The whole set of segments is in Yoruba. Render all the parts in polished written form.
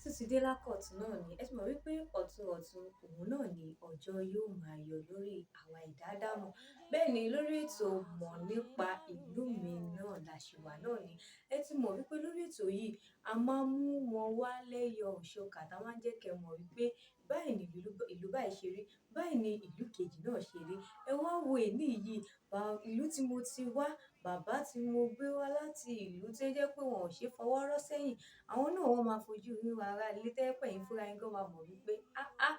tún ti dé lákọ̀tún náà ni ẹ ti mọ̀ wípé ọ̀tun ọ̀tun òun náà ni ọjọ́ yóò máa yọ lórí àwa ẹ̀dá ádámọ̀. Bẹ́ẹ̀ ni lórí ètò mọ̀ nípa ìlú mi náà la ṣì wà náà ni. Ẹ ti mọ̀ wípé lórí ètò yìí a máa ń mú wọn wá lẹ́yọ òṣókà tá a máa ń jẹ́ kẹ́ mọ̀ wípé báyìí ni ìlú báyìí ṣe rí, báyìí ni ìlú kejì náà ṣe rí. Ẹ wá wo èní yìí, ìlú tí mo ti wá, bàbá tí mo gbé wá láti ìlú tó jẹ́ pé wọn ò ṣe fọwọ́ rọ́ sẹ́yìn. Àwọn náà wọ́n máa fojú rín wa ará ilé tó jẹ́ pé ẹ̀yin fúnra yín gan máa mọ̀ wípé áá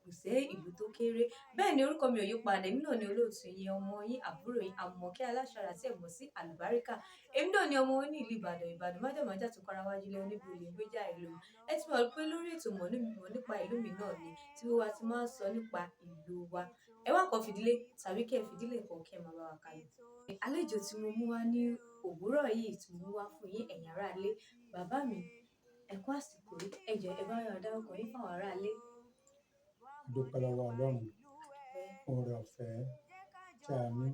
kò sí ìlú tó kéré. Bẹ́ẹ̀ ni orúkọ mi ò yí padà, èmi náà ni olóòtú yín, ọmọ yín, àbúrò yín, Àmọ̀kẹ́ Aláṣọrà tí ẹ mọ̀ sí Àlùbáríkà. Èmi náà ni ọmọ oní ìlú Ìbàdàn, Ìbàdàn májàmájà tó kára wájú lé oníbi olè gbéjà ìlú. Ẹ ti mọ̀ pé lórí ètò mọ̀ nípa ìlú mi náà ni tí wa ti máa ń sọ nípa ìlú wa. Ẹ wá kàn fìdílé tàbí kí ẹ fìdílé kan kí ẹ máa bá wa kálọ. Àlejò tí mo mú wá ní òwúrọ̀ yìí tí mo mú wá fún yín ẹ̀yin ará ilé, bàbá mi, ẹ kú àsìkò yìí, ẹ jọ̀ọ́ ẹ bá wa dárúkọ yín fún àwọn ará ilé. Dúpẹ́ lọ́wọ́ Ọlọ́run oore ọ̀fẹ́ tí a ní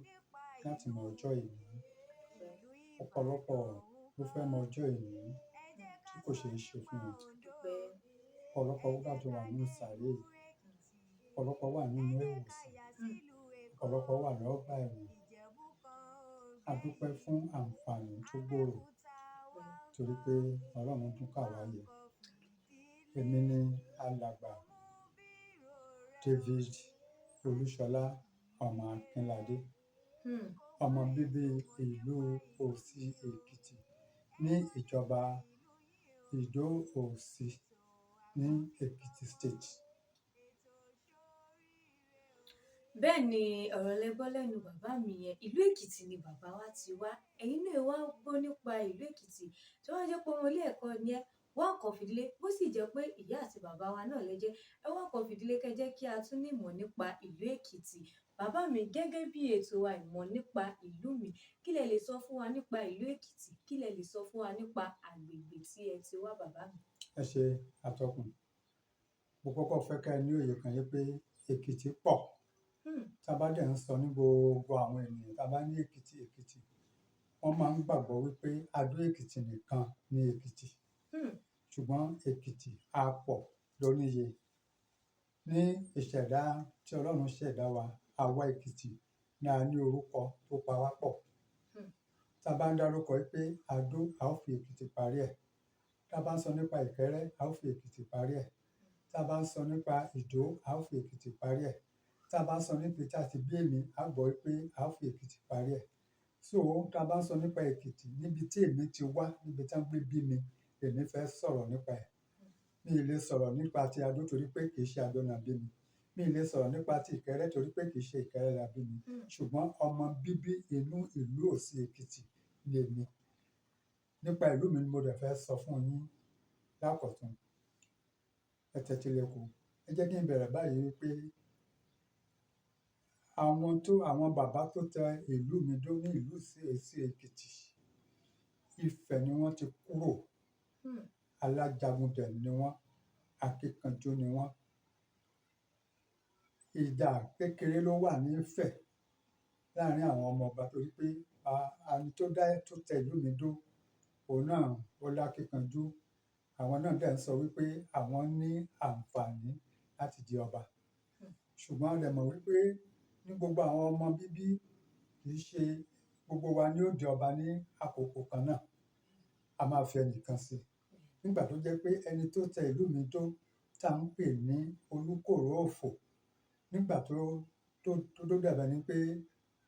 láti mọ ọjọ́ ìní. Ọ̀pọ̀lọpọ̀ ló fẹ́ mọ ọjọ́ ìní tí kò ṣeé ṣe fún wọn. Ọ̀pọ̀lọpọ̀ wà tó wà nínú sàárè, ọ̀pọ̀lọpọ̀ wà nínú ìwòsàn, ọ̀pọ̀lọpọ̀ wà lọ́gbà ẹ̀wọ̀n. A dúpẹ́ fún àǹfààní tó gbòòrò torí pé Ọlọ́run tún kà wá yẹ. Èmi ni alàgbà David Olúṣọlá ọmọ Akínládé, ọmọ bíbí ìlú Òsì Èkìtì ní ìjọba Ìdó Òsì ní Èkìtì State. Bẹ́ẹ̀ ni ọ̀rọ̀ lẹ gbọ́ lẹ́nu bàbá mi yẹn. Ìlú Èkìtì ni bàbá wa ti wá. Ẹ̀yin náà wá gbọ́ nípa ìlú Èkìtì. Tí wọ́n jẹ́ pé ọmọ ilé ẹ̀kọ́ ni ẹ́, wá kàn fìdílé. Bó sì jẹ́ pé ìyá àti bàbá wa náà lẹ jẹ́, ẹ wá kàn fìdílé kẹ́ jẹ́ kí a tún ní ìmọ̀ nípa ìlú Èkìtì. Bàbá mi gẹ́gẹ́ bí ètò wa ìmọ̀ nípa ìlú mi, kí lẹ lè sọ fún wa nípa ìlú Èkìtì? Kí lẹ lè sọ fún wa nípa agbègbè tí ẹ ti wá bàbá mi? Ẹ ṣe atọ́kùn. Mo kọ́kọ́ fẹ́ kí ẹ ní òye kan yé pé Èkìtì pọ̀. Tí a bá dẹ̀ ń sọ ní gbogbo àwọn ènìyàn, tí a bá ní Èkìtì, Èkìtì, wọ́n máa ń gbàgbọ́ wípé Adó Èkìtì nìkan ni Èkìtì. Ṣùgbọ́n Èkìtì á pọ̀ lóníye. Ní ìṣẹ̀dá tí Ọlọ́run ṣẹ̀dá wa, àwa Èkìtì ni a ní orúkọ tó pa wá pọ̀. Tí a bá ń dárúkọ wípé Adó, a ó fi Èkìtì parí ẹ̀. Tí a bá ń sọ nípa Ìkẹ́rẹ́, a ó fi Èkìtì parí ẹ̀. Tí a bá ń sọ nípa Ìdó, a ó fi Èkìtì parí ẹ̀. Tí a bá ń sọ nípa tí a ti bí èmi, a gbọ́ wípé a ó fi Èkìtì parí ẹ̀. So tí a bá ń sọ nípa Èkìtì, níbi tí èmi ti wá, níbi tí wọ́n gbé bí mi, èmi fẹ́ sọ̀rọ̀ nípa ẹ̀. Mi ì lè sọ̀rọ̀ nípa ti Adó torí pé kì í ṣe Adó la bí mi. Mi ì lè sọ̀rọ̀ nípa ti Ìkẹ́rẹ́ torí pé kì í ṣe Ìkẹ́rẹ́ la bí mi. Ṣùgbọ́n ọmọ bíbí inú ìlú Òsì Èkìtì ni èmi. Nípa ìlú mi ni mo dẹ̀ fẹ́ sọ fún yín lákọ̀tún. Ẹ tẹ́tí lẹ́kọ̀ọ́. Ẹ jẹ́ kí n bẹ̀rẹ̀ báyìí wípé àwọn bàbá tó tẹ ìlú mi dó ní ìlú Òsì Èkìtì, Ifẹ̀ ni wọ́n ti kúrò. Alájagun dẹ̀ ni wọ́n, akíkanjú ni wọ́n. Ìjà kékeré ló wà ní Ifẹ̀ láàárín àwọn ọmọ ọba torí pé ẹni tó tẹ ìlú mi dó, òun náà ó lákíkanjú. Àwọn náà dẹ̀ ń sọ wípé àwọn ní àǹfààní láti di ọba. Ṣùgbọ́n a lè mọ̀ wípé ní gbogbo àwọn ọmọ bíbí kì í ṣe gbogbo wa ni ó di ọba ní àkókò kan náà. A máa fi ẹnìkan sí. Nígbà tó jẹ́ pé ẹni tó tẹ ìlú mi dó tá ń pè ní Olúkòró Òfò, nígbà tó dàbẹ̀ ni pé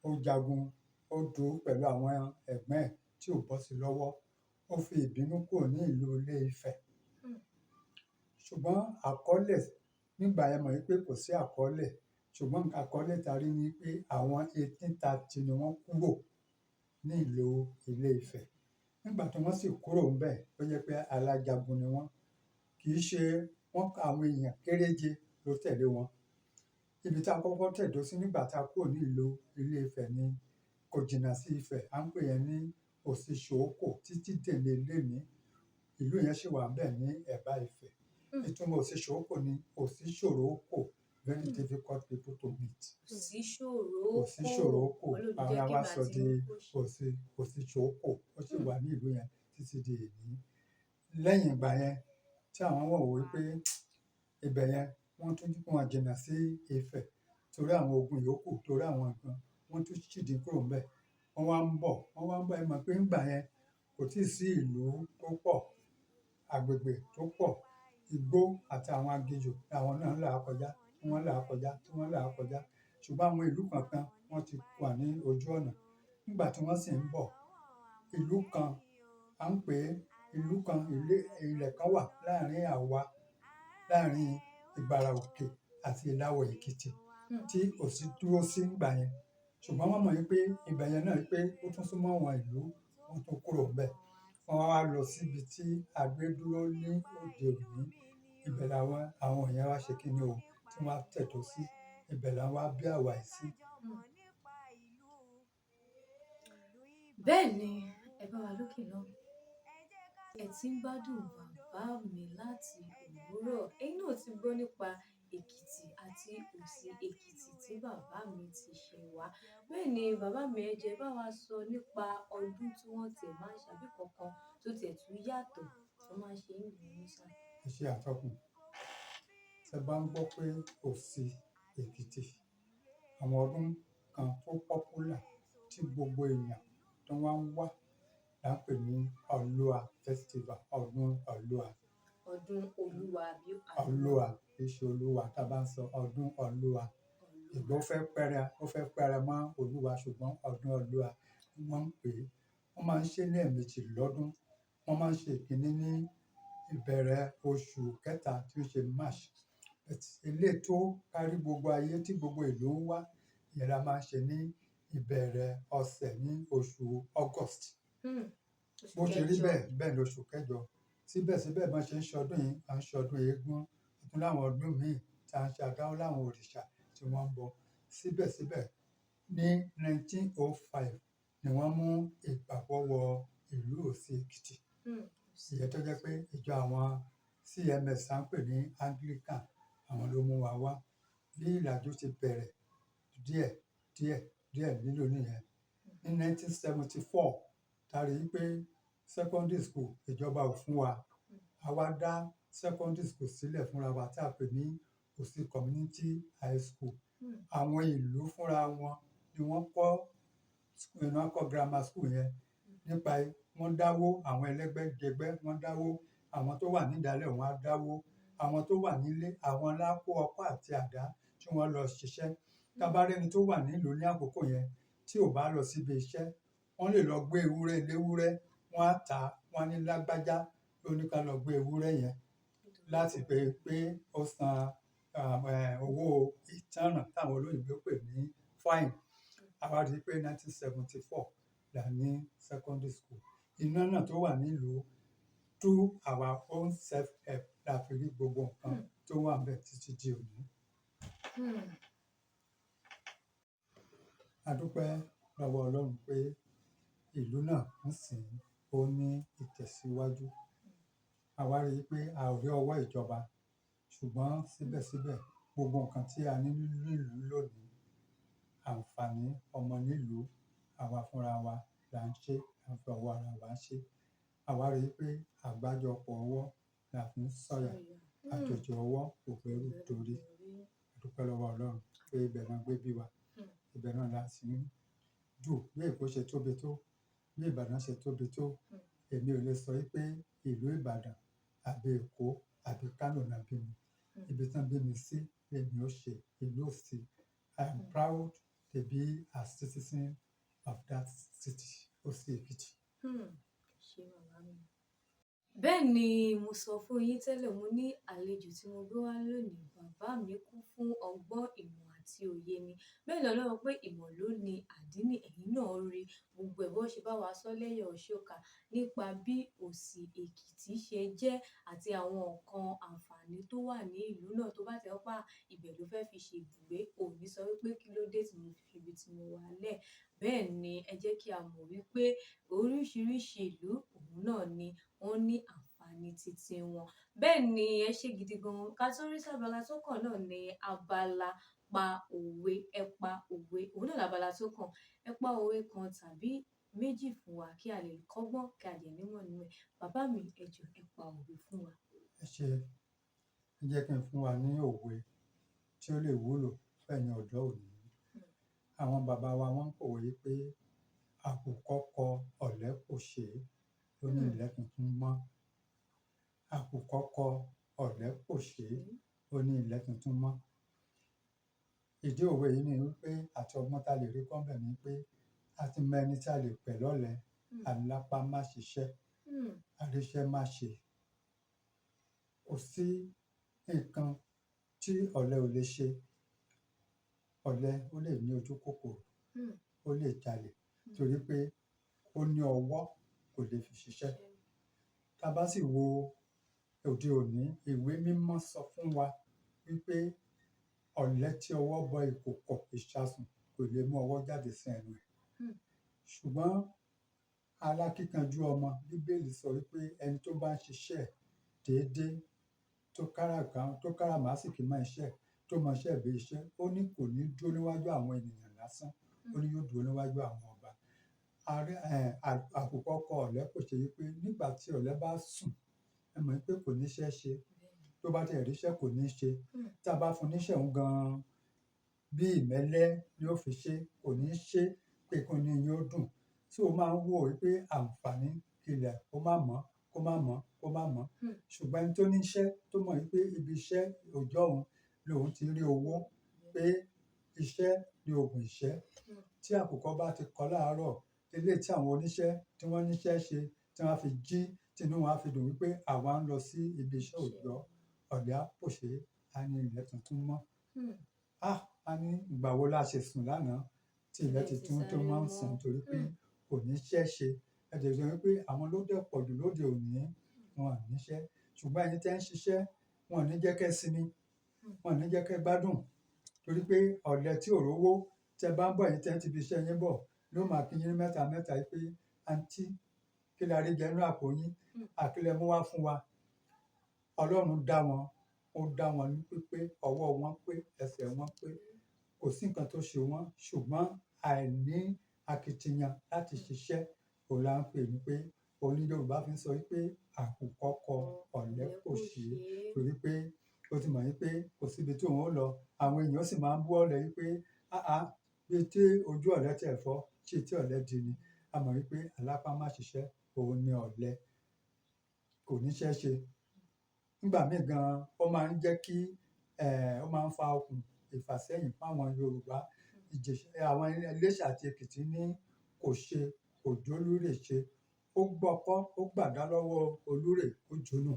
ó jagun, ó dúró pẹ̀lú àwọn ẹ̀gbọ́n ẹ̀ tí ò bọ́ sí lọ́wọ́, ó fi ìbínú kúrò ní ìlú Ilé Ifẹ̀. Ṣùgbọ́n àkọọ́lẹ̀ nígbà yẹn mọ̀ wípé kò sí àkọọ́lẹ̀. Ṣùgbọ́n àkọọ́lẹ̀ ta rí ni pé àwọn 1830 ni wọ́n kúrò ní ìlú Ilé Ifẹ̀. Nígbà tí wọ́n sì kúrò ńbẹ̀, ó jẹ́ pé alájagun ni wọ́n. Kì í ṣe àwọn èèyàn kéréje ló tẹ̀lé wọn. Ibi tí a kọ́kọ́ tẹ̀dó sí nígbà tí a kúrò ní ìlú Ilé Ifẹ̀ ni kò jìnnà sí Ifẹ̀. À ń pè yẹn ní Òsì-Ṣòókò títí dèní lénìí. Ìlú yẹn ṣì wà ńbẹ̀ ní ẹ̀bá Ifẹ̀. Ìtumọ̀ Òsì-Ṣòókò ni Òsì-Ṣòrókò, very difficult people to meet. Òsì-Ṣòrókò, àwọn àwa sọ di Òsì-Ṣòókò, ó sì wà ní ìlú yẹn títí di èní. Lẹ́yìn ìgbà yẹn, tí àwọn wò wípé ibẹ̀ yẹn wọ́n tún wọn jìnnà sí Ifẹ̀ torí àwọn ogun yòókù torí àwọn nǹkan wọ́n tún ṣìdí kúrò ńbẹ̀ wọ́n wá ń bọ̀ ẹ mọ̀ pé ńgbà yẹn kò tíì sí ìlú tó pọ̀ agbègbè tó pọ̀ igbó àti àwọn aginjù àwọn náà ń là á kọjá tí wọ́n là á kọjá tí wọ́n là á kọjá ṣùgbọ́n àwọn ìlú kankan wọ́n ti wà ní ojú ọ̀nà nígbà tí wọ́n sì ń bọ̀ ìlú kan à ń pè é ìlú kan ilẹ̀ kan wà láàrin Ìgbàrà Òkè àti Ìlàwọ̀ Èkìtì tí òsì dúró sí ńgbà yẹn ṣùgbọ́n wọ́n mọ̀ wípé ibẹ̀ yẹn náà wípé ó tún súnmọ́ àwọn ìlú wọn tó kúrò ńbẹ̀ wọ́n wá lọ síbi tí agbédúró ní òde òní ibẹ̀ làwọn àwọn èèyàn wá ṣe kí ni o tí wọ́n á tẹ̀dó sí ibẹ̀ làwọn wá bí àwàyè sí. bẹ́ẹ̀ ni ẹ bá wa lókè náà ẹ ti ń gbádùn bàbá mi láti òwúrọ̀ ẹ̀yin náà ti gbọ́ nípa Èkìtì àti Òsì Èkìtì tí bàbá mi ti ṣẹ̀ wá bẹ́ẹ̀ ni bàbá mi ẹ jẹ́ bá wa sọ nípa ọdún tí wọ́n tẹ̀ máa ń ṣàbí kankan tó tẹ̀ tún yàtọ̀ tó máa ń ṣe ń lù ú sá. ẹ ṣe àtọkùn tẹ bá ń gbọ́ pé Òsì Èkìtì àwọn ọdún kan tó pọ́pùlà tí gbogbo èèyàn tó wá ń wá là ń pè ní Ọlúà festival ọdún Ọlúà. ọdún Olúwa bí Ọlúà kì í ṣe Olúwa tá a bá ń sọ ọdún Ọlúà ìgbó ó fẹ́ pẹ́rẹ́ mọ́ Olúwa ṣùgbọ́n ọdún Ọlúà wọ́n ń pè é wọ́n máa ń ṣe ní ẹ̀ẹ̀mejì lọ́dún wọ́n máa ń ṣe ìkíní ní ìbẹ̀rẹ̀ oṣù kẹta tí ó ṣe March ilé tó kárí gbogbo ayé tí gbogbo ìlú ń wá ìyẹn la máa ń ṣe ní ìbẹ̀rẹ̀ ọ̀sẹ̀ ní oṣù August bó ṣe rí bẹ́ẹ̀ lóṣù kẹjọ síbẹ̀síbẹ̀ bá ṣe ń ṣọdún yìí à ń ṣọdún eégún ọdún láwọn ọdún míì tá à ń ṣe àdáwọ́ láwọn òrìṣà tí wọ́n ń bọ síbẹ̀síbẹ̀ ní 1905 ni wọ́n mú ìgbàgbọ́ wọ ìlú Òsì Èkìtì ìyẹn tó jẹ́ pé ìjọ àwọn CMS à ń pè ní Anglican àwọn ló mú wa wá bí ìlàjú ti bẹ̀rẹ̀ díẹ̀ nílò nìyẹn ní 1974 ta rí i pé secondary school ìjọba ò fún wa a wá dá secondary school sílẹ̀ fúnra wa tí a pè ní Òsì Community High School àwọn ìlú fúnra wọn ni wọ́n kọ́ grammar school yẹn nípa wọ́n dáwó àwọn ẹlẹ́gbẹ́jẹgbẹ́ wọ́n dáwó àwọn tó wà nídàálẹ̀ wọ́n á dáwó àwọn tó wà nílé àwọn lákó ọkọ́ àti àdá tí wọ́n lọ ṣiṣẹ́ tábárẹ́ni tó wà nílùú ní àkókò yẹn tí ò bá lọ síbi iṣẹ́ wọ́n lè lọ gbé ewúrẹ́ léwúrẹ́ wọ́n á tà á wọ́n á ní lágbájá ló ní ká lọ gbé ewúrẹ́ yẹn láti pé ó san owó ìtanràn táwọn olóyìnbó pè ní fine àwa rí i pé 1974 là ní secondary school iná náà tó wà nílùú through our own self-help la fi rí gbogbo nǹkan tó wà ńbẹ̀ títí di òní. A dúpẹ́ lọ́wọ́ Ọlọ́run pé ìlú náà ń sìn ó ní ìtẹ̀síwájú àwa rí i pé a ò rí ọwọ́ ìjọba ṣùgbọ́n síbẹ̀síbẹ̀ gbogbo nǹkan tí a ní nílùú lónìí àǹfààní ọmọ nílùú àwa fúnra wa là ń ṣe àfi ọwọ́ ara wa ṣe àwa rí i pé àgbájọpọ̀ ọwọ́ la fi ń sọ̀yà àjòjì ọwọ́ kò gbẹ́rù dórí a dúpẹ́ lọ́wọ́ Ọlọ́run pé ibẹ̀ náà gbé bí wa ibẹ̀ náà la sì ń dù bí Èkó ṣe tóbi tó bí Ìbàdàn ṣe tóbi tó èmi ò lè sọ pé ìlú Ìbàdàn àbí Èkó àbí Kánò náà bí mi ibi tán bí mi sí èmi ò ṣe ìlú Òsì I am proud to be a citizen of that city Òsì Èkìtì. ṣé bàbá mi. bẹ́ẹ̀ ni mo sọ fún yín tẹ́lẹ̀ mo ní àlejò tí mo gbé wá lónìí bàbá mi kún fún ọgbọ́n ìmọ̀ àti òye ni bẹ́ẹ̀ ni Ọlọ́run pé ìmọ̀ ló ní àdínì ẹ̀yin náà rí gbogbo ẹ̀ bó ṣe bá wa sọ lẹ́yìn ọ̀ṣọ́ka nípa bí Òsì Èkìtì ṣe jẹ́ àti àwọn nǹkan àǹfààní tó wà ní ìlú náà tó bá tẹ̀ ọ́ pa ibẹ̀ ló fẹ́ fi ṣe ibùgbé òní sọ wípé kí ló dé tí mo fi ibi tí mo wà lẹ̀ bẹ́ẹ̀ ni ẹ jẹ́ kí a mọ̀ wípé oríṣiríṣi ìlú òun náà ni wọ́n ní àǹfààní titi wọn bẹ́ẹ̀ ni ẹ ṣe gidi gan ká tó rí sábàlá tó kàn náà ní abala pa òwe ẹ pa òwe òun náà lábala tó kàn ẹ pa òwe kan tàbí méjì fún wa kí a lè kọ́gbọ́n kí a lè nímọ̀ nínú ẹ̀ bàbá mi ẹ jọ̀ọ́ ẹ pa òwe fún wa. Ẹ ṣe jẹ́ kí n fún wa ní òwe tí ó lè wúlò fẹ́yìn ọ̀dọ́ òní. Àwọn bàbá wa wọ́n ń pòwe pé àkùkọ kọ ọ̀lẹ kò ṣe ó ní ilẹ̀ tuntun mọ́. Àkùkọ kọ ọ̀lẹ kò ṣe ó ní ilẹ̀ tuntun mọ́. Ìdí òwe yìí ni wípé àti ọgbọ́n tá lè rí kọ́ bẹ̀ ni pé a ti mọ ẹni tí a lè pè lọ́lẹ, alápá má ṣiṣẹ́, aríṣẹ́ má ṣe. Kò sí nǹkan tí ọ̀lẹ ò lè ṣe. Ọ̀lẹ ó lè ní ojú kòkòrò, ó lè jalè torí pé ó ní ọwọ́ kò lè fi ṣiṣẹ́. Tá bá sì wo òde òní, ìwé mímọ́ sọ fún wa wípé ọ̀lẹ tí ọwọ́ bọ ìkòkò ìṣasùn kò lè mú ọwọ́ jáde sí ẹnu ẹ̀. Ṣùgbọ́n alákíkanjú ọmọ, Bíbélì sọ wípé ẹni tó bá ń ṣiṣẹ́ déédéé, tó káràmásìkí mọ́ iṣẹ́, tó mọ iṣẹ́ bí iṣẹ́, ó ní kò ní dúró níwájú àwọn ènìyàn lásán, ó ní yóò dúró níwájú àwọn ọba. Àkùkọ kọ ọ̀lẹ kò ṣe wípé nígbà tí ọ̀lẹ bá sùn, ẹ mọ̀ pé kò ní iṣẹ́ ṣe. Tó bá tiẹ̀ ríṣẹ́ kò ní ṣe. Tí a bá fún níṣẹ́ òun gan-an, bí ìmẹ́lẹ́ ni ó fi ṣe, kò ní ṣe pé kí inú yín ó dùn. So ó máa ń wò wípé àǹfààní ilẹ̀ kó má mọ́, kó má mọ́, kó má mọ́. Ṣùgbọ́n ẹni tó ní iṣẹ́ tó mọ̀ wípé ibi iṣẹ́ òòjọ́ òun lòun ti rí owó, pé iṣẹ́ ni òògùn ìṣẹ́. Tí àkùkọ bá ti kọ láàárọ̀, eléyìí tí àwọn oníṣẹ́ tí wọ́n níṣẹ́ ṣe tí wọ́n á fi jí, tí inú wọn á fi dùn wípé àwa ń lọ sí ibi iṣẹ́ òòjọ́, ọ̀lẹ á pòṣé, á ní ilẹ̀ tuntun mọ́. A ní ìgbà wo la ṣe sùn lánàá tí ilẹ̀ ti tún tó máa ń sùn torí pé kò ní iṣẹ́ ṣe. Ẹ dẹ̀ sọ wípé àwọn ló dẹ̀ pọ̀jù lóde òní, wọn ò níṣẹ́. Ṣùgbọ́n ẹni tí ń ṣiṣẹ́, wọn ò ní jẹ́ kẹ́ sinmi, wọn ò ní jẹ́ kẹ́ gbádùn torí pé ọ̀lẹ tí ò rówó, tí ẹ bá ń bọ̀ ẹ̀yin tí ẹ ti fi iṣẹ́ yín bọ̀, ló máa kí yín mẹ́ta mẹ́ta pé àǹtí kí la rí jẹ nínú àpò yín, kí lẹ mú wá fún wa. Ọlọ́run dá wọn, ó dá wọn ní pípé, ọwọ́ wọn pé, ẹsẹ̀ wọn pé, kò sí nǹkan tó ṣe wọ́n. Ṣùgbọ́n àìní akitiyan láti ṣiṣẹ́ òun la ń pè ní pé òun ní Yorùbá fi ń sọ wípé àkùkọ kọ ọ̀lẹ kò ṣe torí pé ó ti mọ̀ wípé kò síbi tí òun ó lọ. Àwọn èèyàn sì máa ń bú ọ̀lẹ wípé bí tí ojú ọ̀lẹ tí ẹ̀ fọ́, ṣé tí ọ̀lẹ di ni. A mọ̀ wípé alápá má ṣiṣẹ́, òun ni ọ̀lẹ, kò níṣẹ́ ṣe. Nígbà míì gan-an ó máa ń jẹ́ kí ó máa ń fa okùn ìfàsẹ́yìn fún àwọn Yorùbá. Àwọn Iléṣà àti Èkìtì ní kò ṣe, kò jólúrè ṣe. Ó gbọ́kọ́, ó gbàdá lọ́wọ́ olúrè, ó jónù.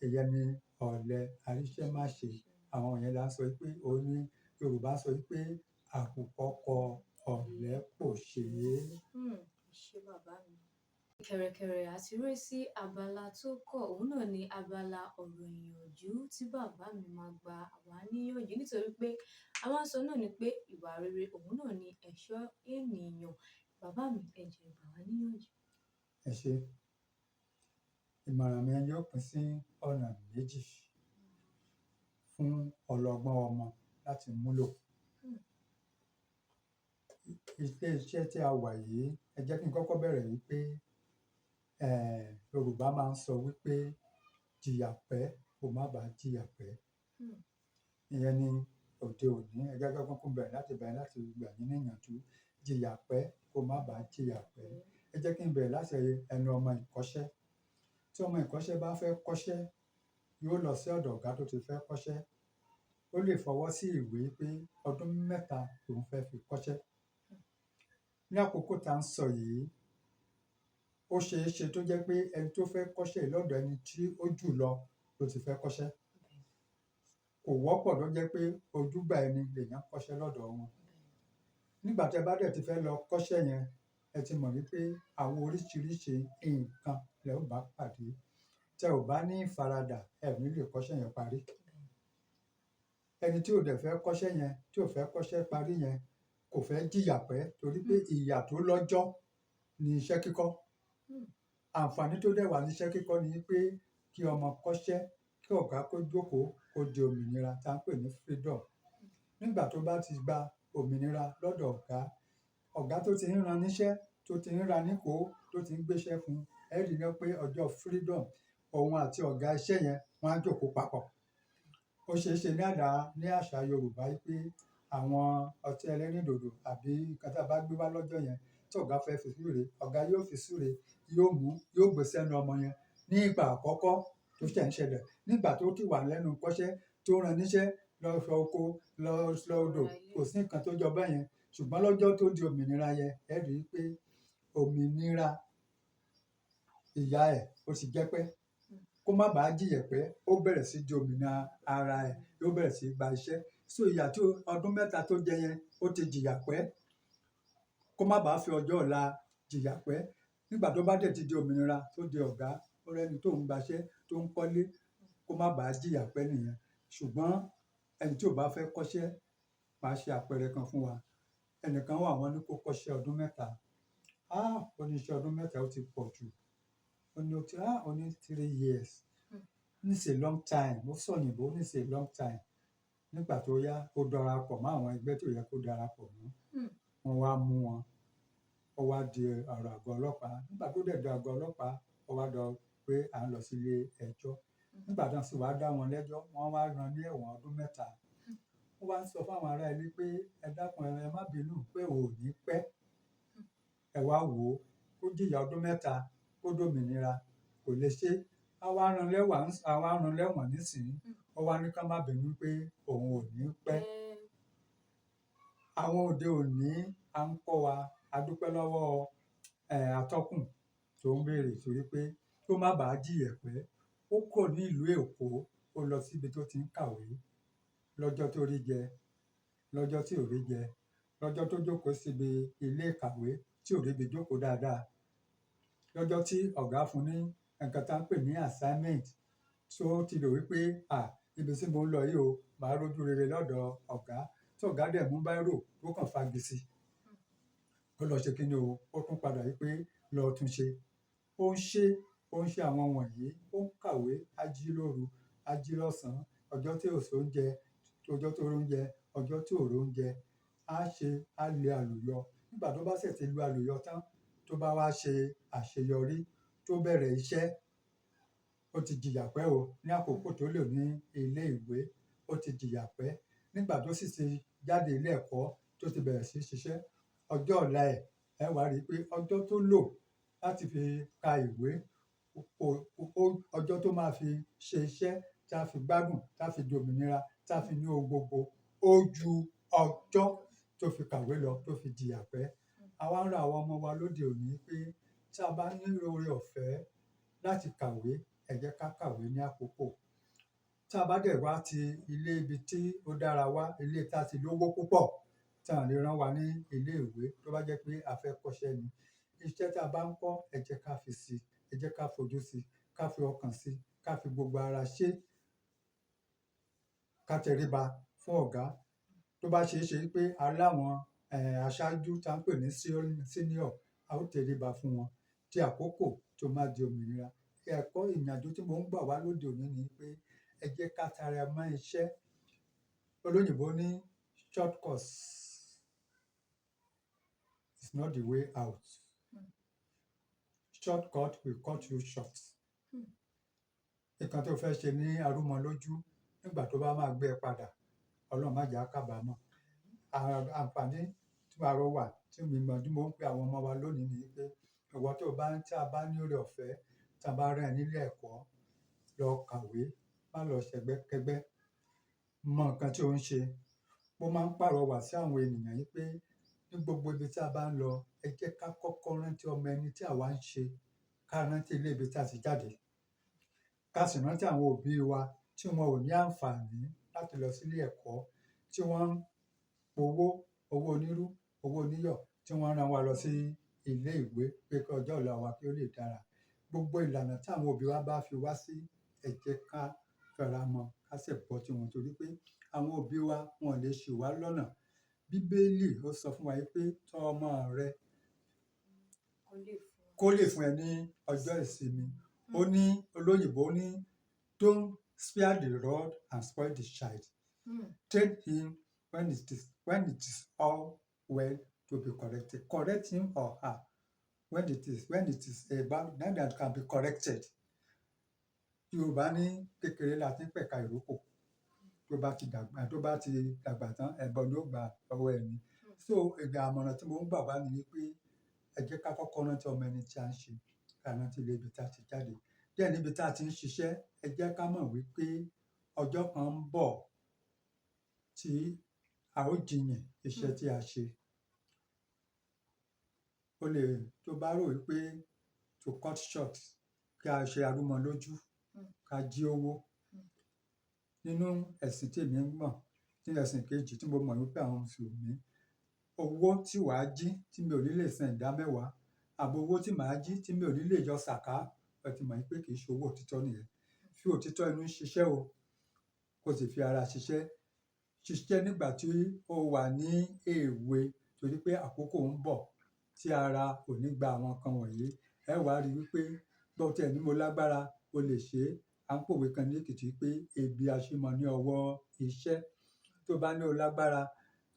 Ìyẹn ni ọ̀lẹ, aríṣẹ́ má ṣe. Àwọn yẹn la sọ wípé òun ní Yorùbá sọ wípé àkùkọ kọ ọ̀lẹ kò ṣe. Ṣé bàbá mi? Kẹ̀rẹ̀kẹ̀rẹ̀ àti ré sí abala tó kọ̀, òun náà ni abala ọ̀rọ̀ ìyànjú tí bàbá mi máa gba àwa níyànjú nítorí pé àwọn sọ náà ni pé ìwà rere òun náà ni ẹ̀ṣọ́ ènìyàn. Bàbá mi, ẹ jẹ́ gbà wá níyànjú. Ẹ ṣe. Ìmọ̀ràn mi yóò pín sí ọ̀nà méjì fún ọlọ́gbọ́n ọmọ láti múlò. Iṣẹ́ tí a wà yìí, ẹ jẹ́ kí n kọ́kọ́ bẹ̀rẹ̀ wípé Yorùbá máa ń sọ wípé jìyà pẹ́ kó má bàá jìyà pẹ́. Ìyẹn ni òde òní. Ẹ jẹ́ kí n kọ́kọ́ bẹ̀rẹ̀ láti gbà yín níyànjú. Jìyà pẹ́ kó má bàá jìyà pẹ́. Ẹ jẹ́ kí n bẹ̀rẹ̀ láti ẹnu ọmọ ìkọ́ṣẹ́. Tí ọmọ ìkọ́ṣẹ́ bá fẹ́ kọ́ṣẹ́, yóò lọ sí ọ̀dọ̀ ọ̀gá tó ti fẹ́ kọ́ṣẹ́. Ó lè fọwọ́ sí ìwé pé ọdún 3 lòun fẹ́ fi kọ́ṣẹ́. Ní àkókò tá ń sọ yìí, ó ṣe é ṣe tó jẹ́ pé ẹni tó fẹ́ kọ́ṣẹ́ lọ́dọ̀ ẹni tí ó jù lọ ló ti fẹ́ kọ́ṣẹ́. Kò wọ́pọ̀ tó jẹ́ pé ojúgbà ẹni lèèyàn kọ́ṣẹ́ lọ́dọ̀ wọn. Nígbà tí ẹ bá dẹ̀ ti fẹ́ lọ kọ́ṣẹ́ yẹn, ẹ ti mọ̀ wípé àwọn oríṣiríṣi nǹkan lẹ ó bá pàdé. Tẹ ò bá ní ìfaradà, ẹ ò ní lè kọ́ṣẹ́ yẹn parí. Ẹni tí ò dẹ̀ fẹ́ kọ́ṣẹ́ yẹn, tí ò fẹ́ kọ́ṣẹ́ parí yẹn, kò fẹ́ jìyà pẹ́ torí pé ìyà tó lọ́jọ́ ni iṣẹ́ kíkọ́. Àǹfààní tó dẹ̀ wà ní iṣẹ́ kíkọ́ ni pé kí ọmọ kọ́ṣẹ́, kí ọ̀gá kó jókòó, kó di òmìnira tá ń pè ní freedom. Nígbà tó bá ti gba òmìnira lọ́dọ̀ ọ̀gá, ọ̀gá tó ti ń ran níṣẹ́, tó ti ń ra nípò, tó ti ń gbéṣẹ́ fún, ẹ rí i pé ọjọ́ freedom òun àti ọ̀gá iṣẹ́ yẹn wọ́n á jókòó papọ̀. Ó ṣeé ṣe ní àṣà Yorùbá pé àwọn ọtí ẹlẹ́rìndòdò àbí nǹkan tí a bá gbé wá lọ́jọ́ yẹn tí ọ̀gá fẹ́ fi súre, ọ̀gá yóò fi súre, yóò gbé sẹ́nu ọmọ yẹn ní ìgbà àkọ́kọ́ tó ṣẹ̀ ń ṣẹlẹ̀. Nígbà tó ti wà lẹ́nu kọ́ṣẹ́ tó rán níṣẹ́ lọ sọ oko, lọ odò, kò sí nǹkan tó jọ bẹ́ẹ̀ yẹn. Ṣùgbọ́n lọ́jọ́ tó di òmìnira yẹn, ẹ rí i pé òmìnira ìyá ẹ̀ ó ti jẹ́ pé kó má bàa jìyẹ̀pẹ́, ó bẹ̀rẹ̀ sí di òmìnira ara ẹ̀, ó bẹ̀rẹ̀ sí gba iṣẹ́. So ìyà tí ọdún mẹ́ta tó jẹ yẹn ó ti jìyàpẹ́, kó má bàa fi ọjọ́ ọ̀la jìyàpẹ́. Nígbà tó bá dẹ̀ ti di òmìnira tó di ọ̀gá, ó rẹ́ni tó ń gbaṣẹ́, tó ń kọ́lé, kó má bàa jìyàpẹ́ nìyẹn. Ṣùgbọ́n ẹni tí ò bá fẹ́ kọ́ṣẹ́, màá ṣe àpẹẹrẹ kan fún wa. Ẹnìkan wà, wọ́n ní kó kọ́ṣẹ́ ọdún mẹ́ta. Ó ní iṣẹ́ ọdún mẹ́ta ó ti pọ̀ jù. Ó ní 3 years. It's a long time. Ó sọ òyìnbó, it's a long time. Nígbà tó yá, ó darapọ̀ mọ́ àwọn ẹgbẹ́ tó yẹ kó darapọ̀ mọ́. Wọ́n wá mú wọn. Ó wá di ọ̀rọ̀ àgọ́ ọlọ́pàá. Nígbà tó dẹ̀ di àgọ́ ọlọ́pàá, ó wá lọ pé à ń lọ sí ilé ẹjọ́. Nígbà tí wọ́n sì wá dá wọn lẹ́jọ́, wọ́n wá rán ní ẹ̀wọ̀n ọdún mẹ́ta. Ó wá ń sọ fún àwọn ará ilé pé ẹ dákun, ẹ má bínú pé ò ní pẹ́. Ẹ wá wò ó, kó jìyà ọdún mẹ́ta, kó dòmìnira, kò lè ṣe. Àwa rán lẹ́wọ̀n nísìnyí. Ó wá ní ká má bínú pé òun ò ní pẹ́. Àwọn òde òní à ń kọ́ wa, a dúpẹ́ lọ́wọ́ atọ́kùn tó ń béèrè torí pé kó má bàa jìyẹ̀pẹ́. Ó kúrò ní ìlú Èkó, ó lọ síbi tó ti ń kàwé. Lọ́jọ́ tó rí jẹ, lọ́jọ́ tí ò rí jẹ, lọ́jọ́ tó jókòó síbi ilé ìkàwé tí ò ríbi jókòó dáadáa, lọ́jọ́ tí ọ̀gá fún ní nǹkan tá ń pè ní assignment, tó ti rò wípé ibi tí mo ń lọ yìí o, màá rójú rere lọ́dọ̀ ọ̀gá. Tí ọ̀gá dẹ̀ mú báírò tó kàn fagi sí, ó lọ ṣe kíni o, ó tún padà wípé lọ tún ṣe. Ó ń ṣe àwọn wọ̀nyí, ó ń kàwé, á jí lóru, á jí lọ́sàn-án, ọjọ́ tí ò sóúnjẹ, ọjọ́ tó róúnjẹ, ọjọ́ tí ò róúnjẹ, á lé àlùyọ. Nígbà tó bá sì ti lu àlùyọ tán, tó bá wá ṣe àṣeyọrí, tó bẹ̀rẹ̀ iṣẹ́, ó ti jìyàpẹ́ o. Ní àkókò tó lò ní ilé ìwé, ó ti jìyàpẹ́. Nígbà tó sì ti jáde ilé ẹ̀kọ́, tó ti bẹ̀rẹ̀ sí ṣiṣẹ́, ọjọ́ ọ̀la ẹ̀, ẹ wá rí i pé ọjọ́ tó lò láti fi ka ìwé, ọjọ́ tó máa fi ṣe iṣẹ́, tá fi gbádùn, tá fi di òmìnira, tá fi ní ohun gbogbo, ó ju ọjọ́ tó fi kàwé lọ, tó fi jìyàpẹ́. Àwa ń rọ àwọn ọmọ wa lóde òní pé tí a bá ní oore ọ̀fẹ́ láti kàwé, ẹ jẹ́ ká kàwé ní àkókò. Tí a bá dẹ̀ wá ti ilé ibi tí ó dára wá, ilé tá ti lówó púpọ̀, tí à lè rán wa ní ilé ìwé, tó bá jẹ́ pé a fẹ́ kọ́ṣẹ́ ni. Iṣẹ́ tí a bá ń kọ́, ẹ jẹ́ ká fi sí, ẹ jẹ́ ká fojú sí, ká fi ọkàn sí, ká fi gbogbo ara ṣe. Ká tẹríba fún ọ̀gá. Tó bá ṣe é ṣe pé aláwọn aṣáájú tá ń pè ní senior, a ó tẹríba fún wọn tí àkókò tó máa di òmìnira. Ẹ̀kọ́ ìrìnàjò tí mò ń gbà wá lóde òní ni pé ẹ jẹ́ ká tara mọ́ iṣẹ́. Olóyìnbó ní shortcut is not the way out. Shortcut will cut you short. Nǹkan tó fẹ́ ṣe ní arúmọlójú, nígbà tó bá máa gbé ẹ padà, Ọlọ́run má jẹ́ á kábàámọ̀. Àǹfààní tí a rọ wà tí mo ń pe àwọn ọmọ wa lónìí ni pé ìwọ tí a bá ní oore ọ̀fẹ́, tí a bá rán ẹ nílé ẹ̀kọ́, lọ kàwé, má lọ ṣẹgbẹ́kẹ́gbẹ́, mọ nǹkan tí ò ń ṣe. Mo máa ń pàrọwà sí àwọn ènìyàn yìí pé ní gbogbo ibi tí a bá ń lọ, ẹ jẹ́ ká kọ́kọ́ rántí ọmọ ẹni tí àwa ń ṣe, ká rántí ilé ibi tí a ti jáde, ká sì rántí àwọn òbí wa tí wọn ò ní àǹfààní láti lọ sí ilé ẹ̀kọ́, tí wọ́n ń owó onírú, owó oníyọ̀, tí wọ́n rán wa lọ sí ilé ìwé pé kí ọjọ́ ọ̀la wa kí ó lè dára. Gbogbo ìlànà tí àwọn òbí wa bá fi wá sí, ẹ jẹ́ ká fara mọ́, ká sì bọ́ tí wọn torí pé àwọn òbí wa wọn lè ṣì wá lọ́nà. Bíbélì ó sọ fún wa pé tọ́ ọmọ rẹ kó lè fún ẹ ní ọjọ́ ìsinmi. Ó ní olóyìnbó ní don't spare the rod and spoil the child. Train him when it is all well to be corrected. Correct him or her when it is about that can be corrected. Yorùbá ní kékeré la ti ń pẹ̀ka ìrókò. Tó bá ti dàgbà tán, ẹbọ ni ó gbà lọ́wọ́ ẹni. So ìgbà àmọ̀ràn tí mo ń gbà wá ni wípé ẹ jẹ́ ká kọ́kọ́ rántí ọmọ ẹni tí a ń ṣe, ká rántí ilé ibi tí a ti jáde. Díẹ̀ níbi tí a ti ń ṣiṣẹ́, ẹ jẹ́ ká mọ̀ wípé ọjọ́ kan ń bọ̀ tí a ó jiyàn iṣẹ́ tí a ṣe. Tó bá rò wípé to cut short, kí a ṣe arúmọlójú, ká jí owó. Nínú ẹ̀sìn tí èmi ń mọ̀, ní ẹ̀sìn kejì tí mo mọ̀ wípé àwọn Mùsùlùmí, owó tí wàá jí tí mi ò ní lè san ìdámẹ́wàá, àbí owó tí màá jí tí mi ò ní lè yọ sàká, ẹ ti mọ̀ wípé kì í ṣe owó òtítọ́ nìyẹn. Fi òtítọ́ inú ṣiṣẹ́ o, kó sì fi ara ṣiṣẹ́. Ṣiṣẹ́ nígbà tí o wà ní èwe, torí pé àkókò ń bọ̀ tí ara ò ní gba àwọn nǹkan wọ̀nyí. Ẹ wá rí wípé gbọ́ tí ẹni mo lágbára, o lè ṣe. À ń pòwe kan ní Èkìtì pé ebi a ṣí mọ ní ọwọ́ iṣẹ́. Tó bá ní o lágbára,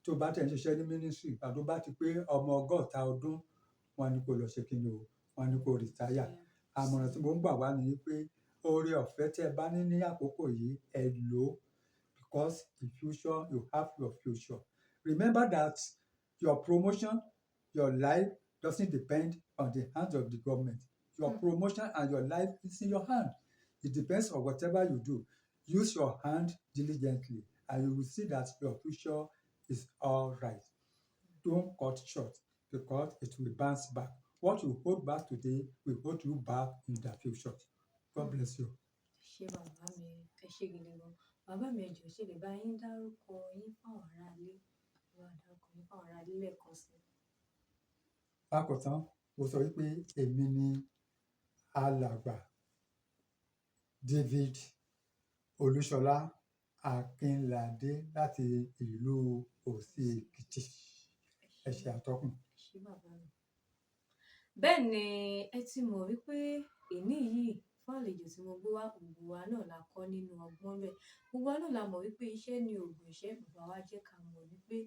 tó bá tẹ̀ ń ṣiṣẹ́ ní ministry, ìgbà tó bá ti pé ọmọ ọgọ́ta ọdún, wọ́n á ní kó lọ ṣe kíni o, wọ́n á ní kó retire. Àmọ̀ràn tí mo ń gbà wá ni wípé oore ọ̀fẹ́ tí ẹ bá ní àkókò yìí, ẹ lò ó, because the future, you have your future. Remember that your promotion, your life doesn't depend on the hands of the government. Your promotion and your life is in your hand. It depends on whatever you do. Use your hand diligently, and you will see that your future is all right. Don't cut short, because it will bounce back. What you hold back today will hold you back in the future. God bless you. Ṣé bàbá mi, ẹ ṣé gidi gan. Bàbá mi, ẹ jọ̀ọ́ ṣé lè bá yín dárúkọ yín fáwọn aráalé? Ẹ bá dárúkọ yín fáwọn aráalé lẹ́ẹ̀kan sí i. Lákòótán, mo sọ wípé èmi ni alàgbà David Olúṣọlá Akínládé láti ìlú Òsì Èkìtì. Ẹ ṣé atọ́kùn. Ẹ ṣé bàbá mi. Bẹ́ẹ̀ ni ẹ ti mọ̀ wípé èní yìí fún àlejò tí mo gbé wá, gbogbo wa náà la kọ́ nínú ọgbọ́n bẹ́ẹ̀. Gbogbo wa náà la mọ̀ wípé iṣẹ́ ni òògùn ìṣẹ́. Bàbá wa jẹ́ ká mọ̀ wípé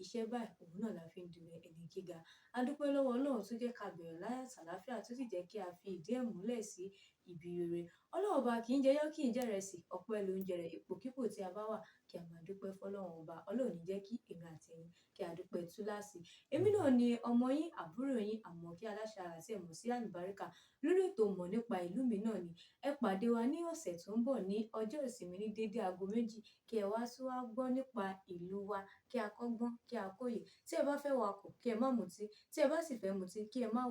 iṣẹ́ báyìí, òun náà la fi ń di ẹni gíga. A dúpẹ́ lọ́wọ́ Ọlọ́run tó jẹ́ ká bẹ̀rẹ̀ láyọ̀ àtàlàáfíà, tó sì jẹ́ kí a fi ìdí ẹ̀ múlẹ̀ sí ibi rere. Ọlọ́run ọba kì í jẹyọ, kì í jẹ́rẹ̀sì, ọpẹ́ ló ń jẹrẹ. Ipòkípò tí a bá wà, kí a máa dúpẹ́ fọ́lọ́run ọba. Ọlọ́run ò ní jẹ́ kí èmi àti ẹ̀yin kí a dúpẹ́ túláàsì. Èmi náà ni ọmọ yín, àbúrò yín, Àmọ̀kẹ́ Aláṣàrà tí ẹ mọ̀ sí Àlùbáríkà. Lórí ètò Mọ̀ Nípa Ìlú Mi náà ni. Ẹ pàdé wa ní ọ̀sẹ̀ tó ń bọ̀ ní ọjọ́ ìsinmi ní dédé aago 2, kí ẹ wá tún wá gbọ́ nípa ìlú wa, kí a kọ́gbọ́n, kí a kóyè. Tí ẹ bá fẹ́ wakọ̀, kí ẹ má mutí. Tí ẹ bá sì fẹ́ mutí, kí ẹ má